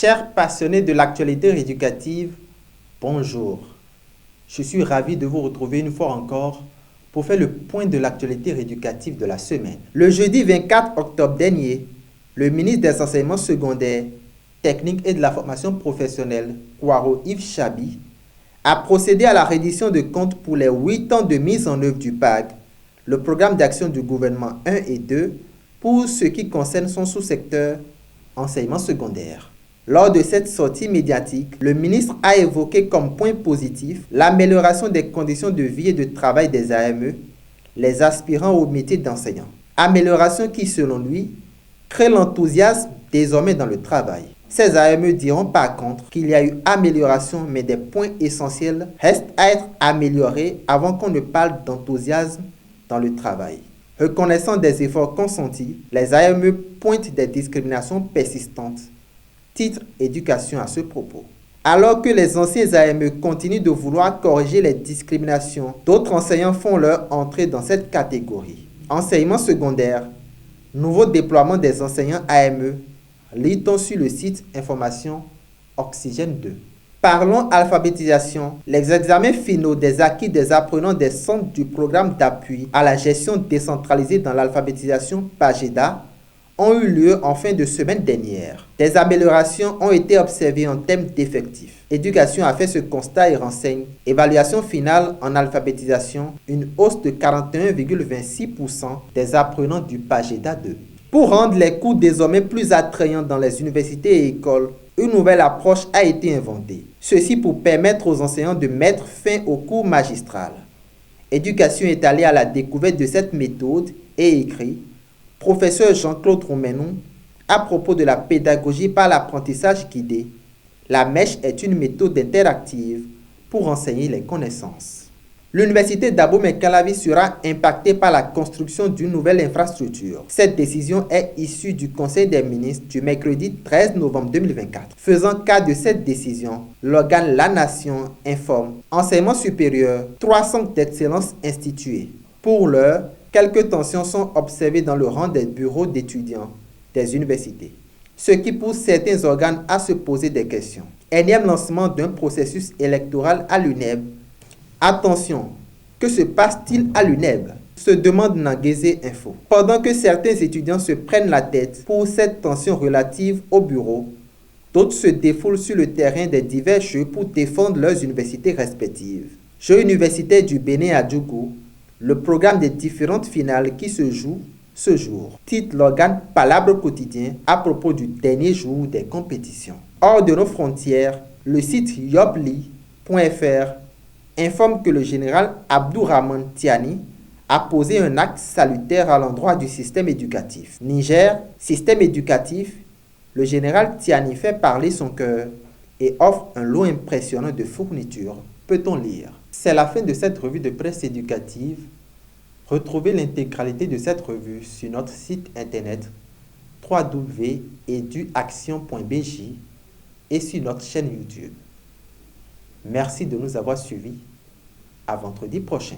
Chers passionnés de l'actualité éducative, bonjour. Je suis ravi de vous retrouver une fois encore pour faire le point de l'actualité éducative de la semaine. Le jeudi 24 octobre dernier, le ministre des Enseignements secondaires, techniques et de la formation professionnelle, Kwaro Yves Chabi, a procédé à la reddition de comptes pour les 8 ans de mise en œuvre du PAG, le programme d'action du gouvernement 1 et 2, pour ce qui concerne son sous-secteur enseignement secondaire. Lors de cette sortie médiatique, le ministre a évoqué comme point positif l'amélioration des conditions de vie et de travail des AME, les aspirants au métier d'enseignant. Amélioration qui, selon lui, crée l'enthousiasme désormais dans le travail. Ces AME diront par contre qu'il y a eu amélioration, mais des points essentiels restent à être améliorés avant qu'on ne parle d'enthousiasme dans le travail. Reconnaissant des efforts consentis, les AME pointent des discriminations persistantes. Titre éducation à ce propos. Alors que les anciens AME continuent de vouloir corriger les discriminations, d'autres enseignants font leur entrée dans cette catégorie. Enseignement secondaire, nouveau déploiement des enseignants AME, lit-on sur le site Information Oxygène 2. Parlons alphabétisation. Les examens finaux des acquis des apprenants des centres du programme d'appui à la gestion décentralisée dans l'alphabétisation PAGEDA ont eu lieu en fin de semaine dernière. Des améliorations ont été observées en termes d'effectifs. Éducation a fait ce constat et renseigne: évaluation finale en alphabétisation, une hausse de 41,26% des apprenants du PAGEDA 2. Pour rendre les cours désormais plus attrayants dans les universités et écoles, une nouvelle approche a été inventée. Ceci pour permettre aux enseignants de mettre fin au cours magistral. Éducation est allée à la découverte de cette méthode et écrit: Professeur Jean-Claude Roumenou, à propos de la pédagogie par l'apprentissage guidé, la mèche est une méthode interactive pour enseigner les connaissances. L'université d'Abomey-Calavi sera impactée par la construction d'une nouvelle infrastructure. Cette décision est issue du Conseil des ministres du mercredi 13 novembre 2024. Faisant cas de cette décision, l'organe La Nation informe: enseignement supérieur, 3 centres d'excellence institués. Pour l'heure, quelques tensions sont observées dans le rang des bureaux d'étudiants des universités, ce qui pousse certains organes à se poser des questions. Énième lancement d'un processus électoral à l'UNEB. Attention, que se passe-t-il à l'UNEB? Se demande Nanguézé Info. Pendant que certains étudiants se prennent la tête pour cette tension relative au bureau, d'autres se défoulent sur le terrain des divers jeux pour défendre leurs universités respectives. Jeux universitaires du Bénin à Djougou, le programme des différentes finales qui se jouent ce jour. Titre l'organe Palabre quotidien à propos du dernier jour des compétitions. Hors de nos frontières, le site yobli.fr informe que le général Abdourahmane Tiani a posé un acte salutaire à l'endroit du système éducatif. Niger, système éducatif, le général Tiani fait parler son cœur et offre un lot impressionnant de fournitures, peut-on lire. C'est la fin de cette revue de presse éducative. Retrouvez l'intégralité de cette revue sur notre site internet www.eduaction.bj et sur notre chaîne YouTube. Merci de nous avoir suivis. À vendredi prochain.